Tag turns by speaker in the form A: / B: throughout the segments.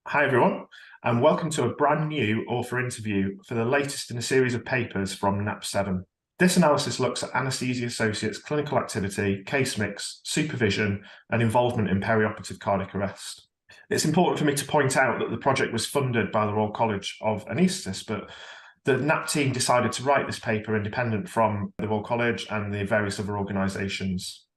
A: Hi everyone, and welcome to a brand new author interview for the latest in a series of papers from NAP7. This analysis looks at Anaesthesia Associates' clinical activity, case mix, supervision, and involvement in peri-operative cardiac arrest. It's important for me to point out that the project was funded by the Royal College of Anaesthetists, but the NAP team decided to write this paper independent from the Royal College and the various other organisations.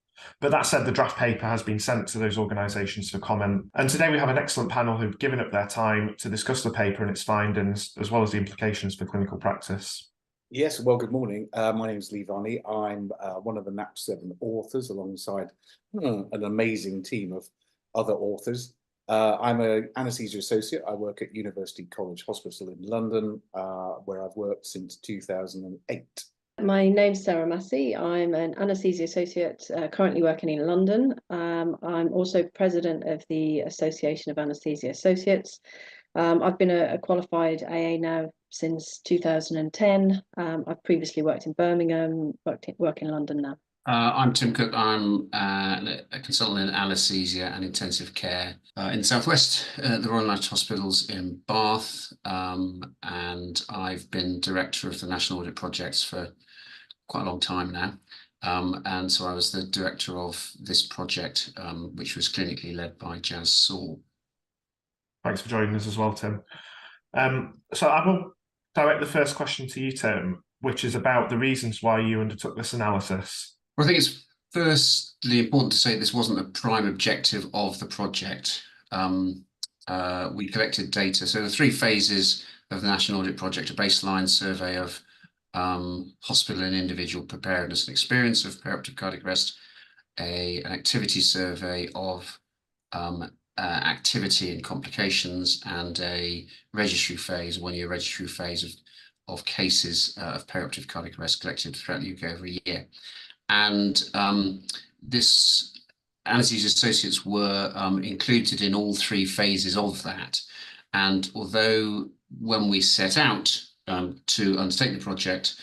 A: But that said, the draft paper has been sent to those organisations for comment. And today we have an excellent panel who've given up their time to discuss the paper and its findings, as well as the implications for clinical practice.
B: Yes, well, good morning. My name is Lee Varney. I'm one of the NAP7 authors alongside an amazing team of other authors. I'm an anaesthesia associate. I work at University College Hospital in London, where I've worked since 2008.
C: My name's Sarah Massey. I'm an anaesthesia associate currently working in London. I'm also president of the Association of Anaesthesia Associates. I've been a qualified AA now since 2010. I've previously worked in Birmingham, work in London now.
D: I'm Tim Cook. I'm a consultant in anaesthesia and intensive care in the southwest, the Royal National Hospitals in Bath, and I've been director of the National Audit Project for quite a long time now. And so I was the director of this project, which was clinically led by Jazz Saul.
A: Thanks for joining us as well, Tim. So I will direct the first question to you, Tim, which is about the reasons why you undertook this analysis.
D: Well, I think it's firstly important to say this wasn't the prime objective of the project. We collected data. So the three phases of the National Audit Project: a baseline survey of hospital and individual preparedness and experience of peri-operative cardiac arrest, an activity survey of activity and complications, and a registry phase, one-year registry phase of cases of peri-operative cardiac arrest collected throughout the UK over a year. And this anaesthesia associates were included in all three phases of that. And although when we set out to undertake the project,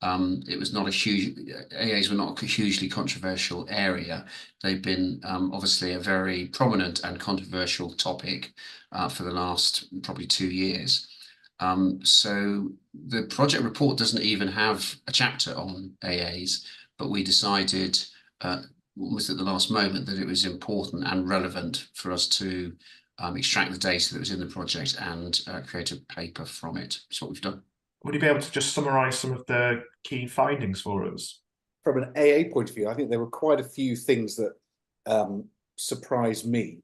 D: it was not a huge, AAs were not a hugely controversial area. They've been obviously a very prominent and controversial topic for the last probably 2 years. So the project report doesn't even have a chapter on AAs, but we decided almost at the last moment that it was important and relevant for us to extract the data that was in the project and create a paper from it. That's what we've done.
A: Would you be able to just summarise some of the key findings for us?
B: From an AA point of view, I think there were quite a few things that surprised me.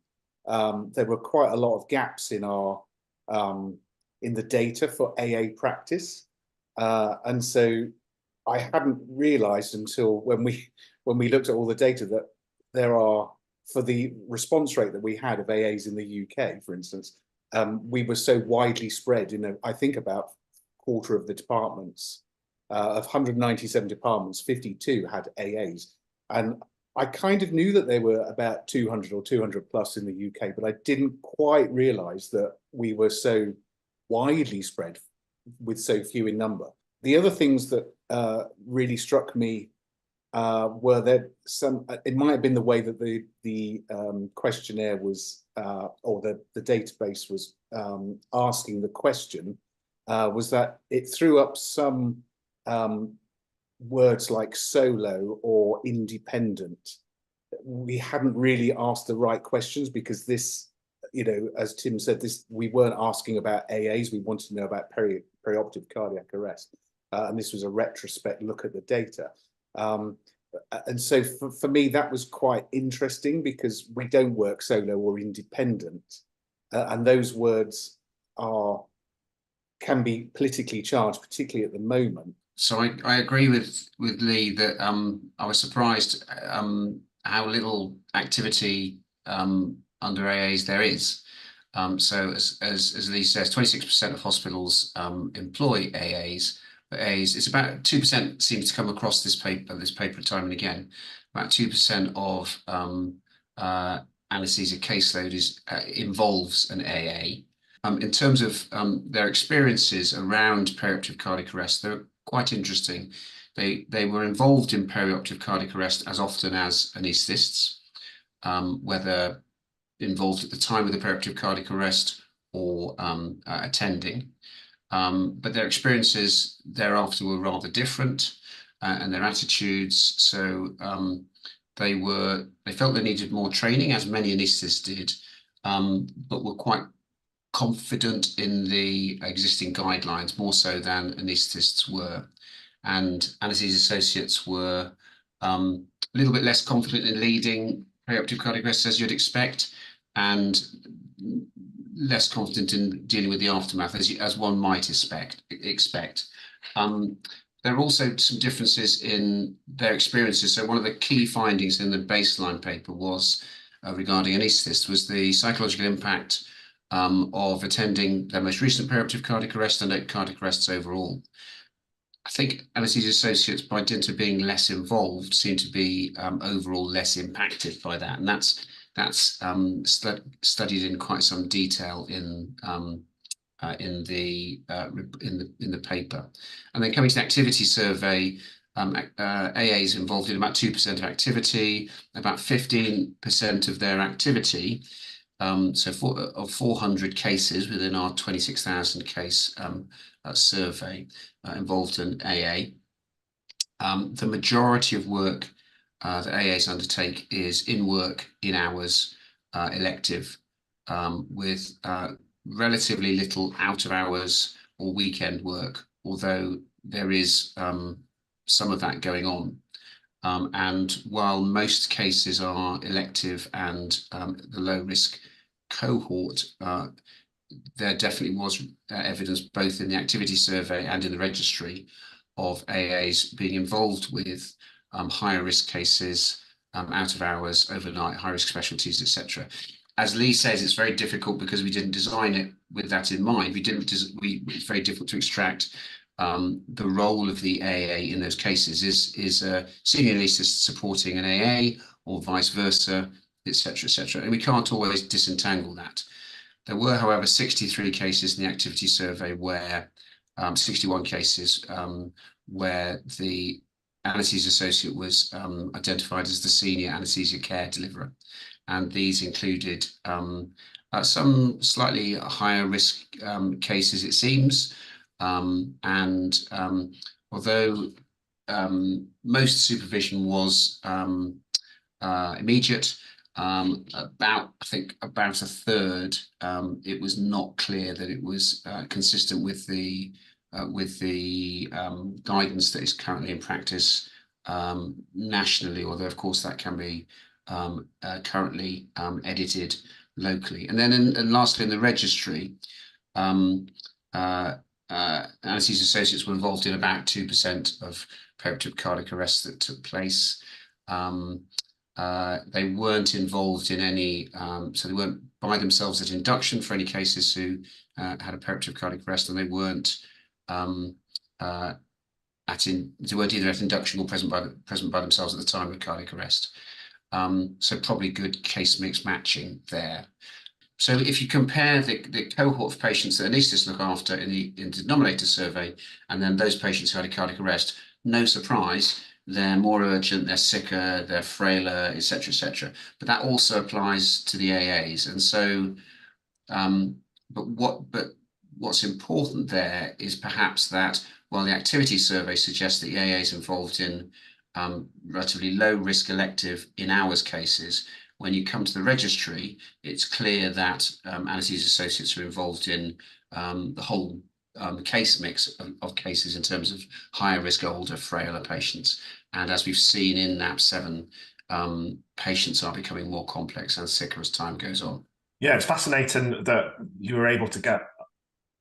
B: There were quite a lot of gaps in our in the data for AA practice, and so I hadn't realised until when we looked at all the data that there are, for the response rate that we had of AAs in the UK, for instance, we were so widely spread. I think about quarter of the departments, of 197 departments, 52 had AAs, and I kind of knew that there were about 200 or 200 plus in the UK, but I didn't quite realise that we were so widely spread with so few in number. The other things that really struck me were that it might have been the way that the questionnaire was, or the database was asking the question, was that it threw up some words like solo or independent. We hadn't really asked the right questions because this, as Tim said, we weren't asking about AAs. We wanted to know about peri-operative cardiac arrest. And this was a retrospect look at the data. And so for me, that was quite interesting because we don't work solo or independent. And those words can be politically charged, particularly at the moment.
D: So I agree with Lee that I was surprised how little activity under AAs there is. So as Lee says, 26% of hospitals employ AAs. But AAs, it's about 2% seems to come across this paper time and again. About 2% of anaesthesia caseload involves an AA. In terms of their experiences around peri-operative cardiac arrest, they're quite interesting. They were involved in peri-operative cardiac arrest as often as anaesthetists, whether involved at the time of the peri-operative cardiac arrest or attending. But their experiences thereafter were rather different, and their attitudes. So they felt they needed more training, as many anaesthetists did, but were quite confident in the existing guidelines, more so than anaesthetists were. And anaesthesia associates were a little bit less confident in leading peri-operative cardiac arrest, as you'd expect, and less confident in dealing with the aftermath, as one might expect. There are also some differences in their experiences. So one of the key findings in the baseline paper was regarding anaesthetists was the psychological impact of attending their most recent peri-operative cardiac arrest and cardiac arrests overall. I think anaesthesia associates, by dint of being less involved, seem to be overall less impacted by that, and that's studied in quite some detail in the paper. And then coming to the activity survey, AA is involved in about 2% of activity, about 15% of their activity. Of 400 cases within our 26,000 case survey involved in AA. The majority of work that AAs undertake is in work, in hours, elective, with relatively little out of hours or weekend work, although there is some of that going on. And while most cases are elective and the low risk cohort, there definitely was evidence both in the activity survey and in the registry of AAs being involved with higher risk cases, out of hours, overnight, high risk specialties, etc. As Lee says, it's very difficult because we didn't design it with that in mind. It's very difficult to extract the role of the AA in those cases. Is a senior anaesthetist supporting an AA or vice versa, etc., etc. And we can't always disentangle that. There were, however, 63 cases in the activity survey where 61 cases where the anaesthesia associate was identified as the senior anaesthesia care deliverer. And these included some slightly higher risk cases, it seems. And although most supervision was immediate, about a third, it was not clear that it was consistent with the guidance that is currently in practice nationally, although of course that can be currently edited locally. And then and lastly, in the registry, anaesthesia associates were involved in about 2% of peri-operative cardiac arrests that took place. They weren't involved in any, so they weren't by themselves at induction for any cases who had a peri-operative cardiac arrest, and they weren't either at induction or present by themselves at the time of cardiac arrest. So probably good case mix matching there. So if you compare the cohort of patients that anaesthetists look after in the denominator survey, and then those patients who had a cardiac arrest, no surprise, they're more urgent, they're sicker, they're frailer, etc., etc. But that also applies to the AAs. And so, but what's important there is perhaps that while the activity survey suggests that the AAs involved in relatively low risk elective in hours cases, when you come to the registry, it's clear that anaesthesia associates are involved in the whole case mix of cases in terms of higher risk, older, frailer patients. And as we've seen in NAP7, patients are becoming more complex and sicker as time goes on.
A: Yeah, it's fascinating that you were able to get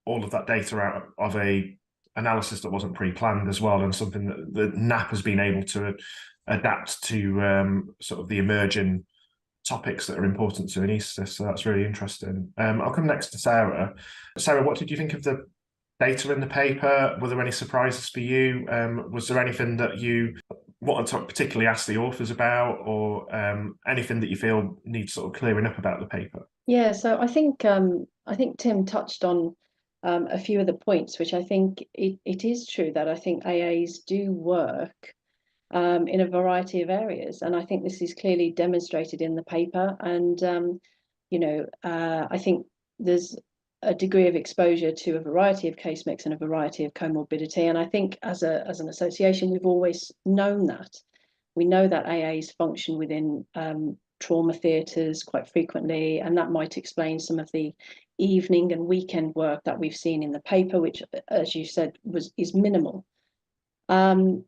A: all of that data out of a analysis that wasn't pre-planned as well, and something that the NAP has been able to adapt to sort of the emerging topics that are important to anaesthetists. So that's really interesting. I'll come next to Sarah. Sarah, what did you think of the data in the paper? Were there any surprises for you? Was there anything that you wanted to particularly ask the authors about, or anything that you feel needs sort of clearing up about the paper?
C: Yeah, so I think Tim touched on a few of the points, which I think it is true that I think AAs do work in a variety of areas, and I think this is clearly demonstrated in the paper. And I think there's a degree of exposure to a variety of case mix and a variety of comorbidity. And I think as an association, we've always known that. We know that AAs function within trauma theatres quite frequently, and that might explain some of the evening and weekend work that we've seen in the paper, which, as you said, is minimal. And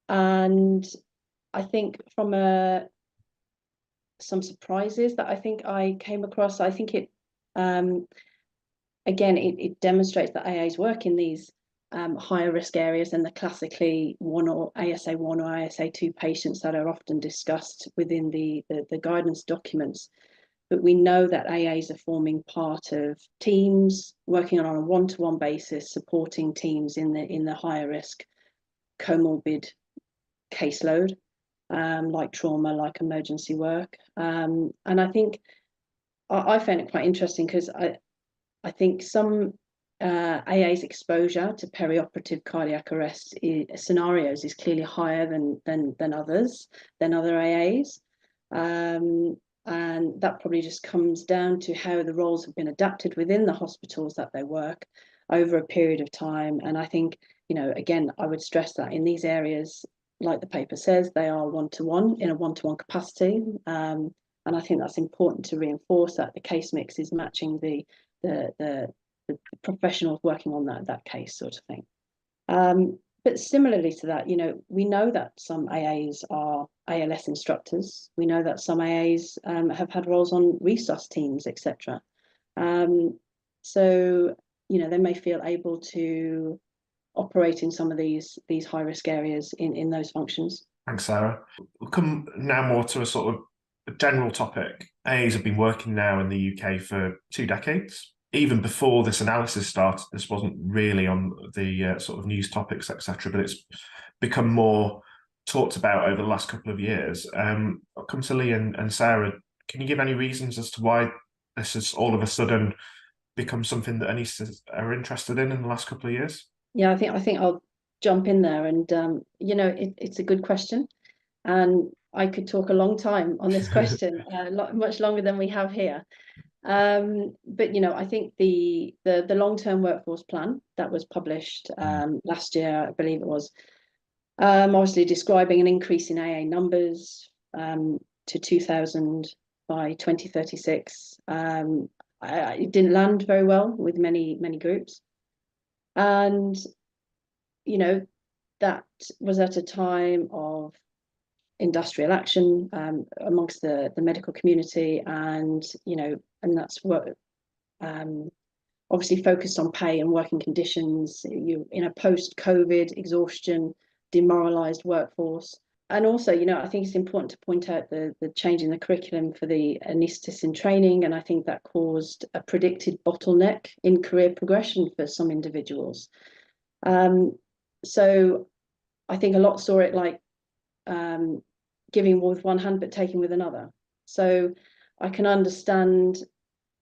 C: I think from some surprises that I think I came across, I think it again, it demonstrates that AAs work in these higher risk areas than the classically ASA 1 or ASA 2 patients that are often discussed within the guidance documents. But we know that AAs are forming part of teams, working on a one-to-one basis, supporting teams in the higher risk comorbid caseload, like trauma, like emergency work. And I think I found it quite interesting because I think some AA's exposure to peri-operative cardiac arrest scenarios is clearly higher than other AAs. And that probably just comes down to how the roles have been adapted within the hospitals that they work over a period of time. And I think, again, I would stress that in these areas, like the paper says, they are one-to-one in a one-to-one capacity. And I think that's important to reinforce that the case mix is matching the professionals working on that case sort of thing. But similarly to that, we know that some AAs are ALS instructors. We know that some AAs have had roles on resus teams, etc. So, they may feel able to operate in some of these high risk areas in those functions.
A: Thanks, Sarah. We'll come now more to a sort of a general topic. AAs have been working now in the UK for 2 decades. Even before this analysis started, this wasn't really on the sort of news topics, etc., but it's become more talked about over the last couple of years. I'll come to Lee and Sarah. Can you give any reasons as to why this has all of a sudden become something that anaesthetists are interested in the last couple of years?
C: Yeah, I think I'll jump in there, and it's a good question, and I could talk a long time on this question, much longer than we have here. But I think the long-term workforce plan that was published last year, I believe it was, obviously describing an increase in AA numbers to 2,000 by 2036. It didn't land very well with many groups, and that was at a time of industrial action amongst the medical community, and that's what obviously focused on pay and working conditions. You in a post-COVID exhaustion, demoralized workforce. And also, I think it's important to point out the change in the curriculum for the anaesthetists in training, and I think that caused a predicted bottleneck in career progression for some individuals. So I think a lot saw it like giving with one hand but taking with another. So I can understand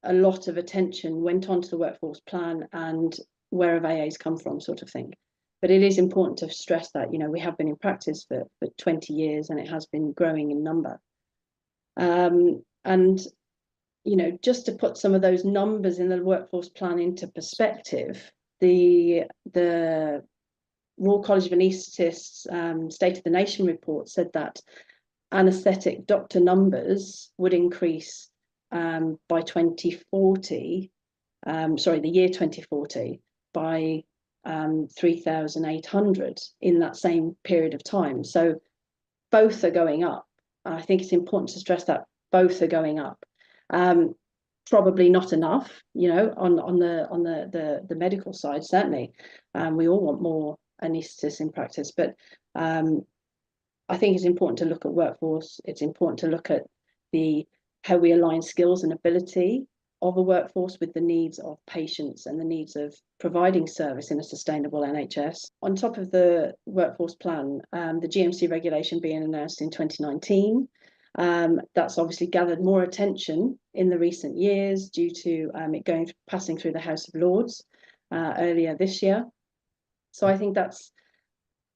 C: a lot of attention went onto the workforce plan and where have AAs come from, sort of thing. But it is important to stress that we have been in practice for 20 years and it has been growing in number. And just to put some of those numbers in the workforce plan into perspective, the Royal College of Anaesthetists State of the Nation report said that anaesthetic doctor numbers would increase by 2040, the year 2040, by 3,800 in that same period of time. So both are going up. I think it's important to stress that both are going up. Probably not enough, on the medical side, certainly. We all want more anaesthetists in practice, but I think it's important to look at workforce. It's important to look at how we align skills and ability of a workforce with the needs of patients and the needs of providing service in a sustainable NHS. On top of the workforce plan, the GMC regulation being announced in 2019, that's obviously gathered more attention in the recent years due to it passing through the House of Lords earlier this year. So I think that's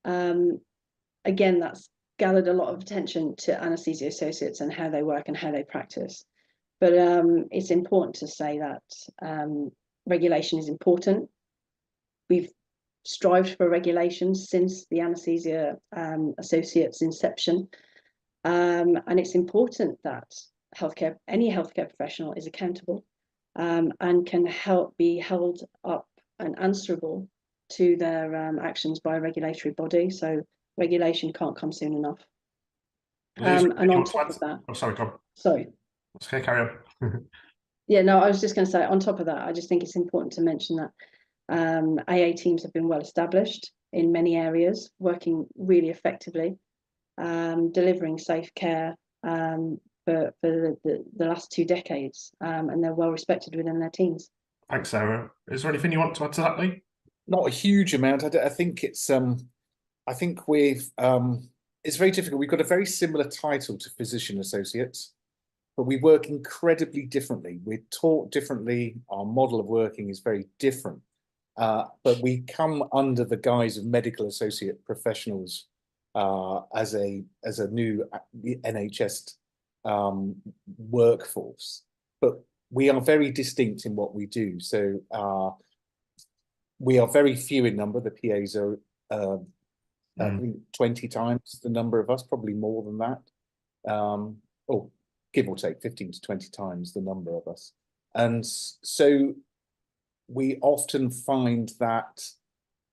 C: that's gathered a lot of attention to anaesthesia associates and how they work and how they practice. But it's important to say that regulation is important. We've strived for regulation since the Anaesthesia Associates inception, and it's important that any healthcare professional is accountable and can be held up and answerable to their actions by a regulatory body. So regulation can't come soon enough. And on top of that,
A: oh, sorry, go on.
C: Sorry.
A: Okay, carry on.
C: Yeah, no, I was just going to say, on top of that, I just think it's important to mention that AA teams have been well established in many areas, working really effectively, delivering safe care for the last 2 decades, and they're well respected within their teams.
A: Thanks, Sarah. Is there anything you want to add to that, Lee?
B: Not a huge amount. I think it's I think it's very difficult. We've got a very similar title to physician associates, but we work incredibly differently. We're taught differently. Our model of working is very different. But we come under the guise of medical associate professionals as a new NHS workforce. But we are very distinct in what we do. So we are very few in number. The PAs are I think 20 times the number of us, probably more than that. Or give or take 15 to 20 times the number of us. And so we often find that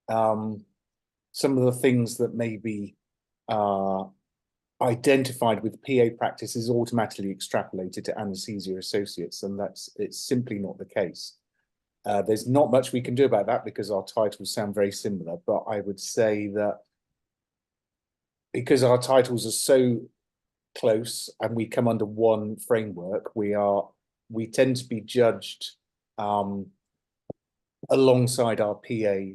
B: some of the things that may be identified with PA practice is automatically extrapolated to anaesthesia associates, and it's simply not the case. There's not much we can do about that because our titles sound very similar, but I would say that because our titles are so close and we come under one framework, we tend to be judged alongside our PA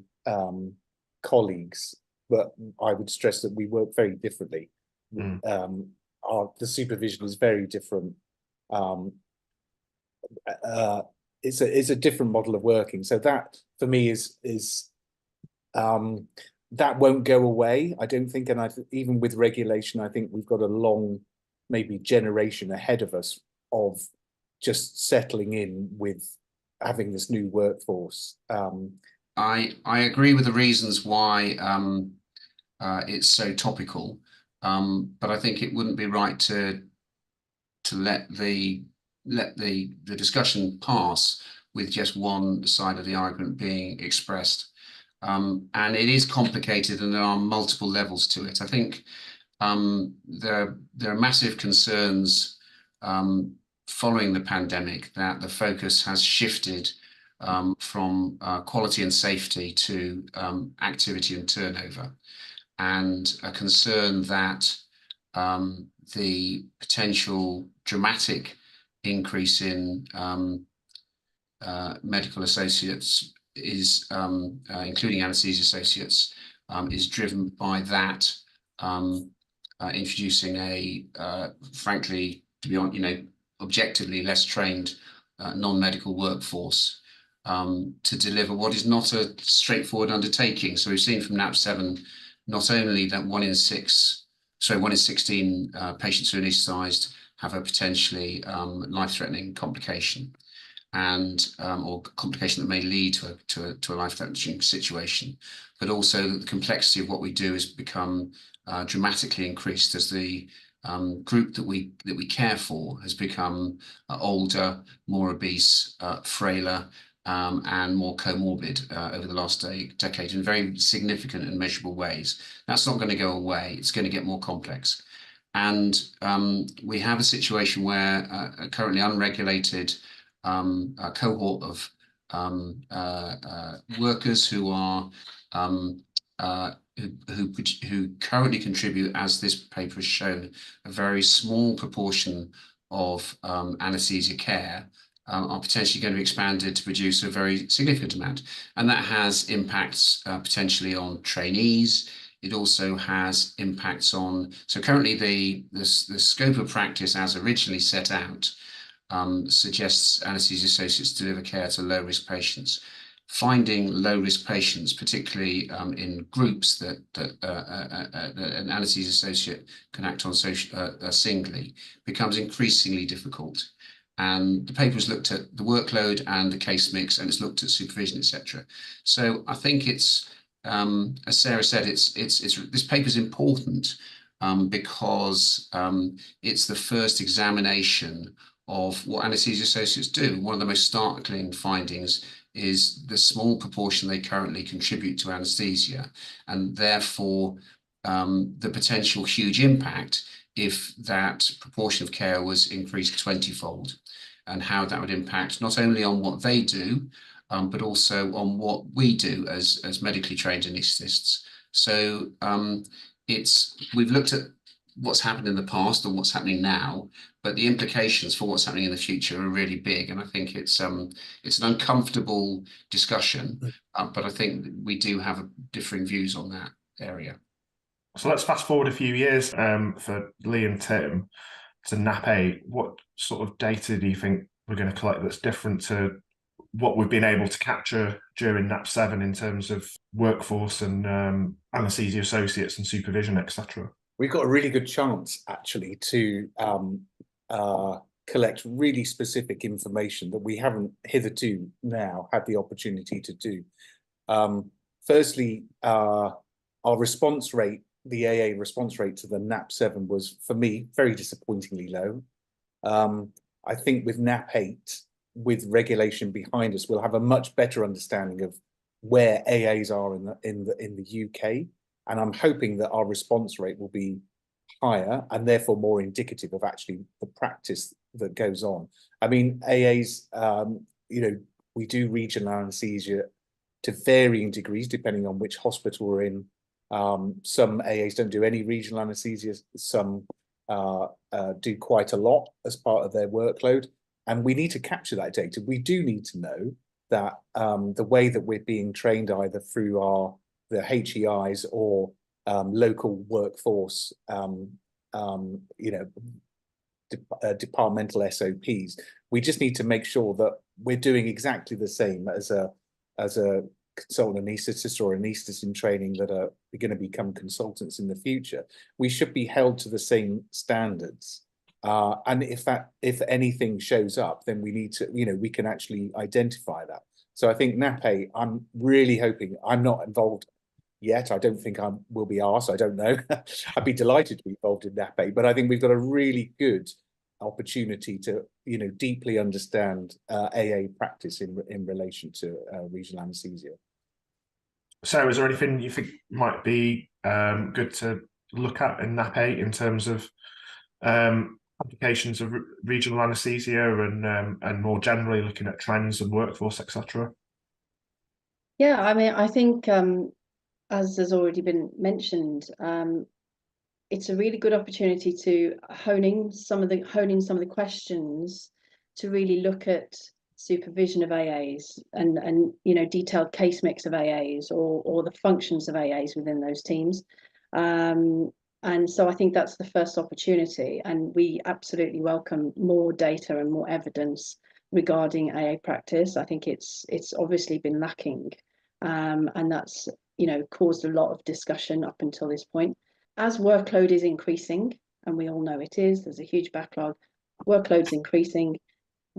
B: colleagues, but I would stress that we work very differently. The supervision is very different. It's a different model of working. So that for me is that won't go away, I don't think. And even with regulation, I think we've got a long, maybe generation ahead of us of just settling in with having this new workforce.
D: I agree with the reasons why it's so topical, but I think it wouldn't be right to let the discussion pass with just one side of the argument being expressed. And it is complicated, and there are multiple levels to it. I think there are massive concerns following the pandemic that the focus has shifted from quality and safety to activity and turnover, and a concern that the potential dramatic increase in medical associates is, including anaesthesia associates, is driven by that introducing a, frankly, to be honest, objectively less trained non-medical workforce to deliver what is not a straightforward undertaking. So we've seen from NAP7 not only that 1 in 16 patients who are anaesthetised have a potentially life-threatening complication, and or complication that may lead to a life-threatening situation, but also that the complexity of what we do has become dramatically increased as the group that we care for has become older, more obese, frailer, and more comorbid over the last decade in very significant and measurable ways. That's not going to go away. It's going to get more complex. And we have a situation where a currently unregulated cohort of workers who are who currently contribute, as this paper has shown, a very small proportion of anaesthesia care, are potentially going to be expanded to produce a very significant amount. And that has impacts potentially on trainees. It also has impacts on, so currently the scope of practice as originally set out suggests anaesthesia associates deliver care to low-risk patients. Finding low-risk patients, particularly in groups that an anaesthesia associate can act on singly, becomes increasingly difficult. And the paper has looked at the workload and the case mix, and it's looked at supervision, etc. So I think it's, as Sarah said, this paper is important because it's the first examination of what anaesthesia associates do. One of the most startling findings is the small proportion they currently contribute to anaesthesia, and therefore the potential huge impact if that proportion of care was increased 20-fold, and how that would impact not only on what they do, but also on what we do as medically trained anaesthetists. So we've looked at what's happened in the past and what's happening now, but the implications for what's happening in the future are really big. And I think it's an uncomfortable discussion, but I think we do have differing views on that area.
A: So let's fast forward a few years for Lee and Tim to NAP8. What sort of data do you think we're going to collect that's different to what we've been able to capture during NAP7 in terms of workforce and anaesthesia associates and supervision, etc.?
B: We've got a really good chance, actually, to collect really specific information that we haven't hitherto now had the opportunity to do. Firstly, our response rate, the AA response rate to the NAP7 was, for me, very disappointingly low. I think with NAP8, with regulation behind us, we'll have a much better understanding of where AAs are in the UK, and I'm hoping that our response rate will be higher and therefore more indicative of actually the practice that goes on. I mean, AAs, we do regional anaesthesia to varying degrees depending on which hospital we're in. Some AAs don't do any regional anaesthesia, some do quite a lot as part of their workload, and we need to capture that data. We do need to know that the way that we're being trained either through the HEIs or local workforce, departmental SOPs, we just need to make sure that we're doing exactly the same as a consultant anaesthetist or anaesthetist in training that are going to become consultants in the future. We should be held to the same standards. And if anything shows up, then we need to, we can actually identify that. So I think NAP8, I'm really hoping, I'm not involved yet. I don't think I will be asked. I don't know. I'd be delighted to be involved in NAP8, but I think we've got a really good opportunity to, deeply understand AA practice in relation to regional anaesthesia.
A: So is there anything you think might be good to look at in NAP8 in terms of applications of regional anaesthesia and more generally looking at trends and workforce, etc.?
C: Yeah, I mean, I think as has already been mentioned, it's a really good opportunity to hone some of the questions to really look at supervision of AAs and detailed case mix of AAs or the functions of AAs within those teams. And so I think that's the first opportunity, and we absolutely welcome more data and more evidence regarding AA practice. I think it's obviously been lacking, and that's caused a lot of discussion up until this point. As workload is increasing, and we all know it is, there's a huge backlog, workload's increasing,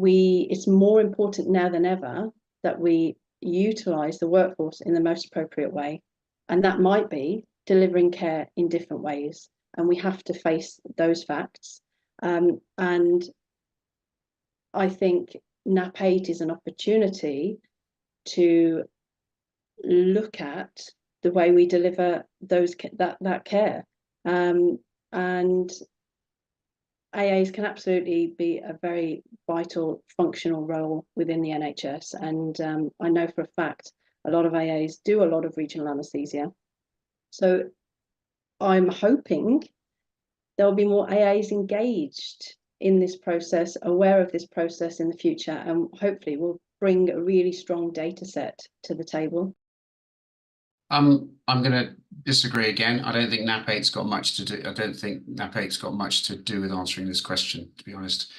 C: it's more important now than ever that we utilise the workforce in the most appropriate way, and that might be delivering care in different ways, and we have to face those facts. And I think NAP8 is an opportunity to look at the way we deliver that care, and AAs can absolutely be a very vital functional role within the NHS, and I know for a fact a lot of AAs do a lot of regional anaesthesia. So I'm hoping there'll be more AAs engaged in this process, aware of this process in the future, and hopefully will bring a really strong data set to the table.
D: I'm going to disagree again. I don't think NAP8's got much to do. I don't think NAP8's got much to do with answering this question, to be honest.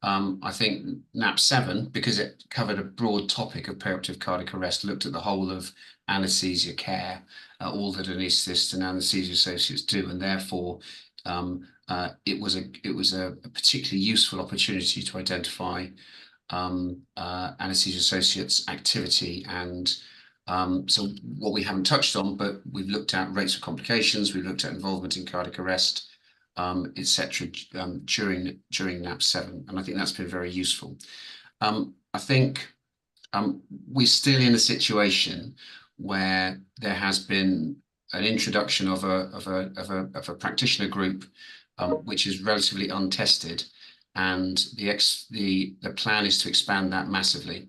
D: I think NAP7, because it covered a broad topic of peri-operative cardiac arrest, looked at the whole of anaesthesia care, all that anaesthetists and anaesthesia associates do, and therefore it was a particularly useful opportunity to identify anaesthesia associates' activity. And so what we haven't touched on, but we've looked at rates of complications, we've looked at involvement in cardiac arrest, etc. during NAP7, and I think that's been very useful. I think we're still in a situation where there has been an introduction of a practitioner group which is relatively untested, and the plan is to expand that massively.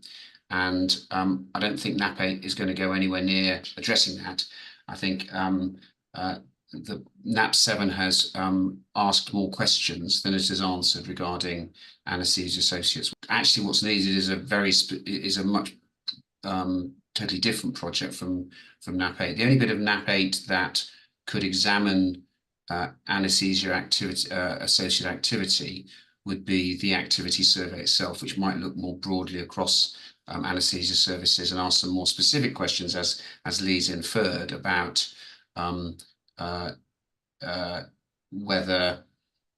D: And I don't think NAP8 is going to go anywhere near addressing that. I think the NAP7 has asked more questions than it has answered regarding anaesthesia associates. Actually, what's needed is a much totally different project from NAP8. The only bit of NAP8 that could examine anaesthesia activity, associate activity, would be the activity survey itself, which might look more broadly across anaesthesia services and ask some more specific questions, as Lee's inferred, about whether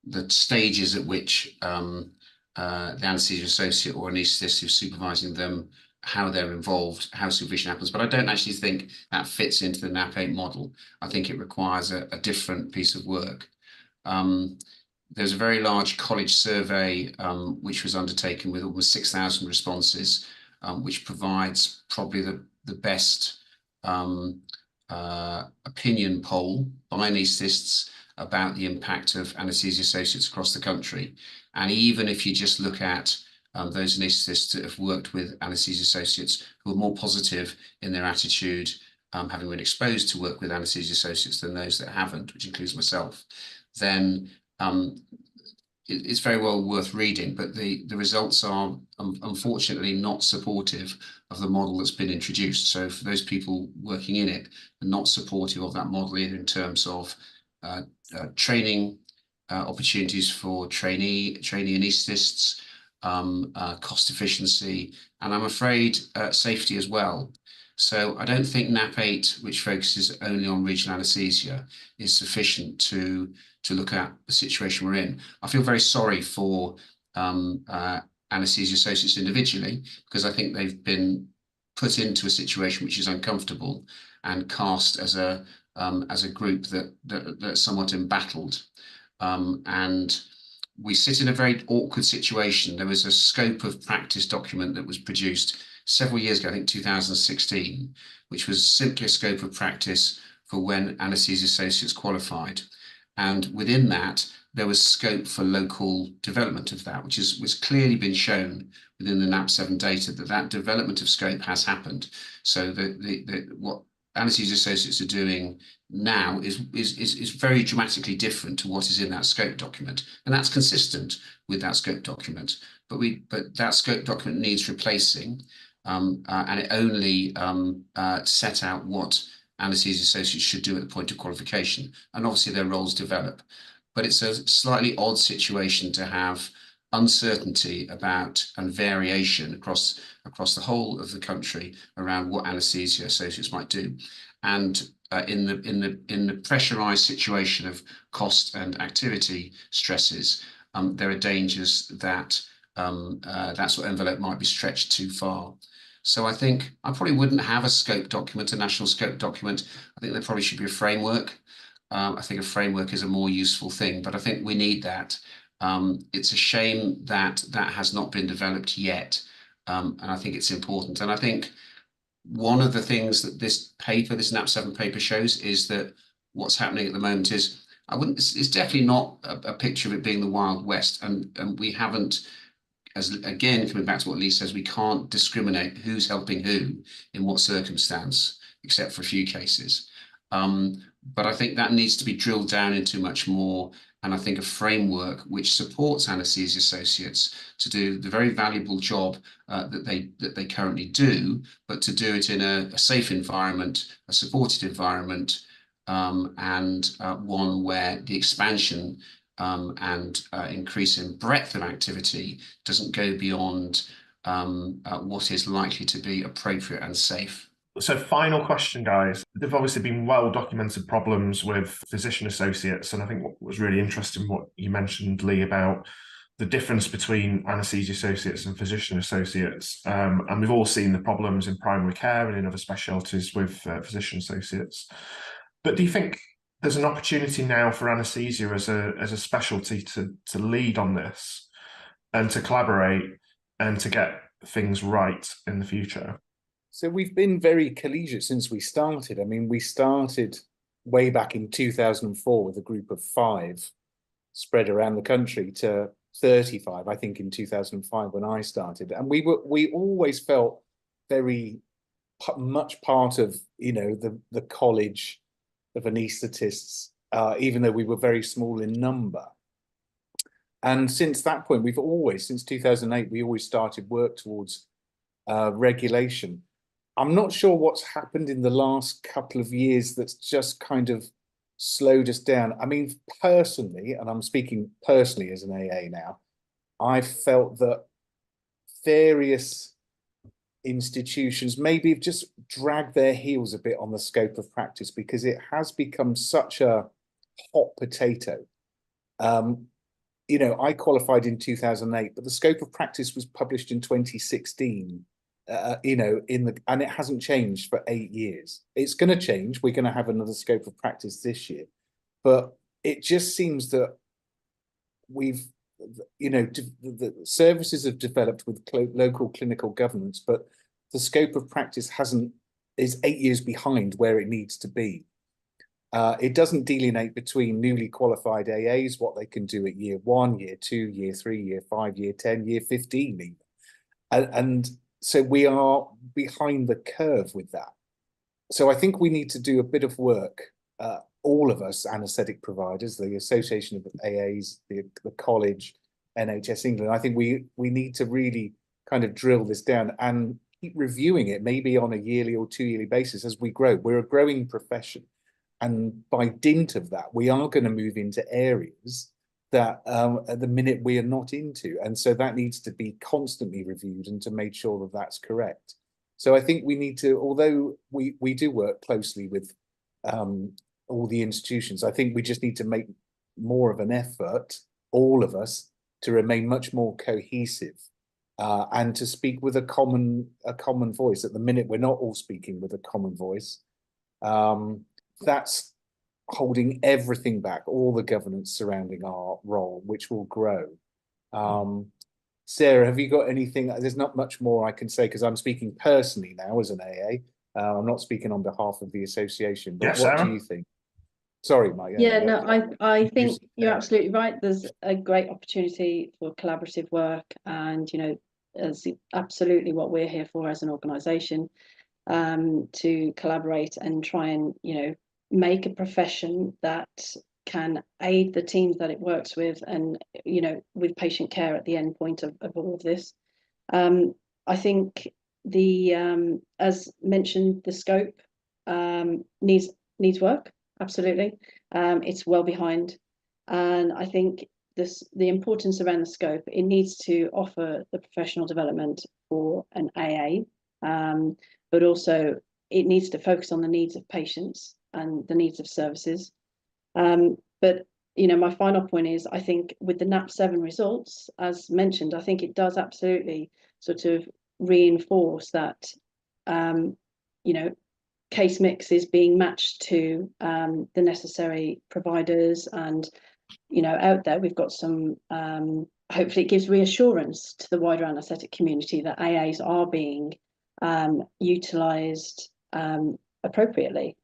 D: the stages at which the anaesthesia associate or anaesthetist who's supervising them, how they're involved, how supervision happens. But I don't actually think that fits into the NAP8 model. I think it requires a different piece of work. There's a very large college survey which was undertaken with almost 6,000 responses, which provides probably the best opinion poll by anaesthetists about the impact of anaesthesia associates across the country. And even if you just look at those anaesthetists that have worked with anaesthesia associates who are more positive in their attitude, having been exposed to work with anaesthesia associates, than those that haven't, which includes myself, then it's very well worth reading. But the results are unfortunately not supportive of the model that's been introduced. So for those people working in it, are not supportive of that model either in terms of training opportunities for trainee anaesthetists, cost efficiency, and I'm afraid safety as well. So I don't think NAP8, which focuses only on regional anaesthesia, is sufficient to look at the situation we're in. I feel very sorry for anaesthesia associates individually, because I think they've been put into a situation which is uncomfortable and cast as a group that's somewhat embattled. And we sit in a very awkward situation. There was a scope of practice document that was produced several years ago, I think 2016, which was simply a scope of practice for when anaesthesia associates qualified. And within that, there was scope for local development of that, which was clearly been shown within the NAP7 data that development of scope has happened. So what anaesthesia associates are doing now is very dramatically different to what is in that scope document, and that's consistent with that scope document. But that scope document needs replacing, and it only set out what anaesthesia associates should do at the point of qualification, and obviously their roles develop. But it's a slightly odd situation to have uncertainty about and variation across the whole of the country around what anaesthesia associates might do. And in the pressurized situation of cost and activity stresses, there are dangers that that sort of envelope might be stretched too far. So I think I probably wouldn't have a scope document, a national scope document. I think there probably should be a framework. I think a framework is a more useful thing, but I think we need that. It's a shame that that has not been developed yet, and I think it's important. And I think one of the things that this NAP7 paper shows is that what's happening at the moment is, it's definitely not a picture of it being the Wild West, and we haven't, as again, coming back to what Lee says, we can't discriminate who's helping who in what circumstance, except for a few cases. But I think that needs to be drilled down into much more, and I think a framework which supports anaesthesia associates to do the very valuable job that they currently do, but to do it in a safe environment, a supported environment, and one where the expansion and increase in breadth of activity doesn't go beyond what is likely to be appropriate and safe.
A: So final question, guys. There've obviously been well-documented problems with physician associates, and I think what was really interesting what you mentioned, Lee, about the difference between anaesthesia associates and physician associates. And we've all seen the problems in primary care and in other specialties with physician associates. But do you think there's an opportunity now for anaesthesia as a specialty to lead on this and to collaborate and to get things right in the future?
B: So we've been very collegiate since we started. I mean, we started way back in 2004 with a group of 5 spread around the country to 35, I think, in 2005 when I started. And we always felt very much part of, you know, the college of anaesthetists, even though we were very small in number. And since that point, we've always, since 2008, we always started work towards regulation. I'm not sure what's happened in the last couple of years that's just kind of slowed us down. I mean, personally, and I'm speaking personally as an AA now, I felt that various institutions maybe have just dragged their heels a bit on the scope of practice because it has become such a hot potato. You know, I qualified in 2008, but the scope of practice was published in 2016. You know, and it hasn't changed for 8 years. It's going to change. We're going to have another scope of practice this year, but it just seems that we've, you know, the services have developed with local clinical governance, but the scope of practice is 8 years behind where it needs to be. It doesn't delineate between newly qualified AAs, what they can do at year 1, year 2, year 3, year 5, year 10, year 15 even. And so we are behind the curve with that. So I think we need to do a bit of work, all of us anaesthetic providers, the Association of AAs, the college, NHS England. I think we need to really kind of drill this down and keep reviewing it, maybe on a yearly or 2-yearly basis as we grow. We're a growing profession. And by dint of that, we are going to move into areas that at the minute we are not into. And so that needs to be constantly reviewed and to make sure that that's correct. So I think we need to, although we do work closely with all the institutions, I think we just need to make more of an effort, all of us, to remain much more cohesive and to speak with a common voice. At the minute, we're not all speaking with a common voice. That's holding everything back, all the governance surrounding our role, which will grow. Sarah, have you got anything? There's not much more I can say because I'm speaking personally now as an AA. I'm not speaking on behalf of the association, but what do you think? Sorry, Mike.
C: Yeah, no, I think you're absolutely right. There's a great opportunity for collaborative work, and you know, as absolutely what we're here for as an organisation, to collaborate and try and, you know, make a profession that can aid the teams that it works with, and you know, with patient care at the end point of all of this. I think the as mentioned, the scope needs work. Absolutely, it's well behind, and I think the importance around the scope, it needs to offer the professional development for an AA, but also it needs to focus on the needs of patients and the needs of services. But you know, my final point is, I think with the NAP7 results, as mentioned, I think it does absolutely sort of reinforce that you know, case mix is being matched to the necessary providers, and you know, out there we've got some hopefully it gives reassurance to the wider anaesthetic community that AAs are being utilised appropriately,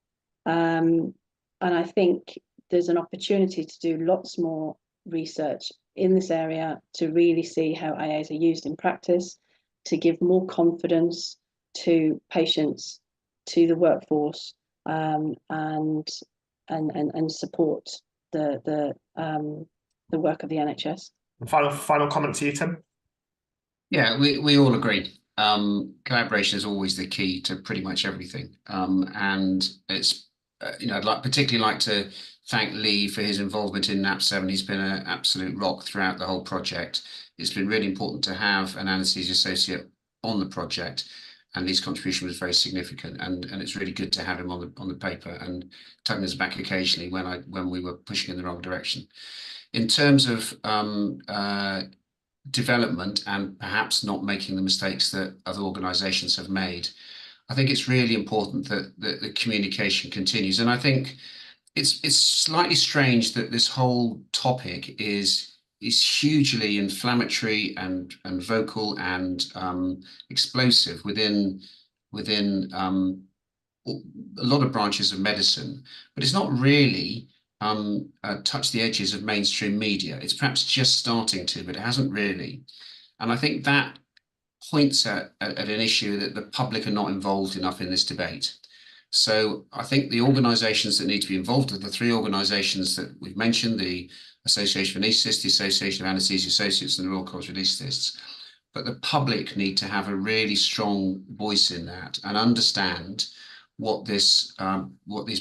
C: and I think there's an opportunity to do lots more research in this area to really see how AAs are used in practice, to give more confidence to patients, to the workforce, and support the work of the NHS.
A: And final comment to you, Tim.
D: Yeah, we all agree. Collaboration is always the key to pretty much everything, and it's you know, I'd particularly like to thank Lee for his involvement in NAP7. He's been an absolute rock throughout the whole project. It's been really important to have an anaesthesia associate on the project. and his contribution was very significant, and it's really good to have him on the paper and tugging us back occasionally when we were pushing in the wrong direction. In terms of development and perhaps not making the mistakes that other organisations have made, I think it's really important that the communication continues. And I think it's slightly strange that this whole topic is hugely inflammatory and vocal and explosive within a lot of branches of medicine, but it's not really touched the edges of mainstream media. It's perhaps just starting to, but it hasn't really. And I think that points at an issue that the public are not involved enough in this debate. So I think the organisations that need to be involved are the three organisations that we've mentioned: the Association of Anaesthetists, the Association of Anaesthesia Associates, and the Royal College of Anaesthetists. But the public need to have a really strong voice in that and understand what these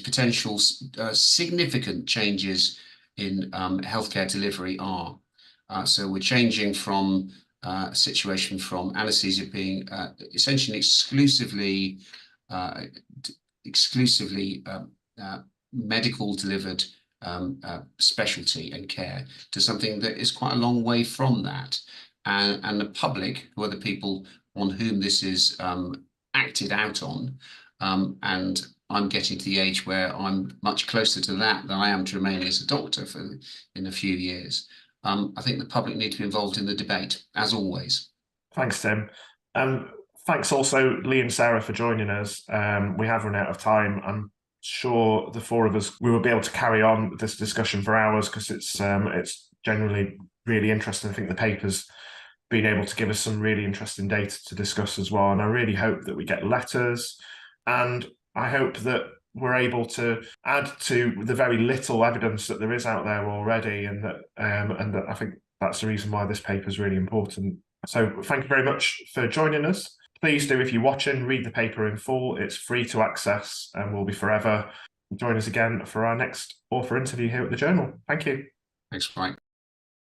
D: potential significant changes in healthcare delivery are. So we're changing from a situation from anaesthesia being essentially exclusively medical delivered specialty and care to something that is quite a long way from that. And the public, who are the people on whom this is acted out on, and I'm getting to the age where I'm much closer to that than I am to remaining as a doctor in a few years. I think the public need to be involved in the debate, as always.
A: Thanks, Tim. Thanks also, Lee and Sarah, for joining us. We have run out of time. I'm sure the four of us, we will be able to carry on this discussion for hours, because it's generally really interesting. I think the paper's been able to give us some really interesting data to discuss as well. And I really hope that we get letters, and I hope that we're able to add to the very little evidence that there is out there already, and that I think that's the reason why this paper is really important. So thank you very much for joining us. Please do, if you're watching, read the paper in full. It's free to access and will be forever. Join us again for our next author interview here at the Journal. Thank you.
D: Thanks, Mike.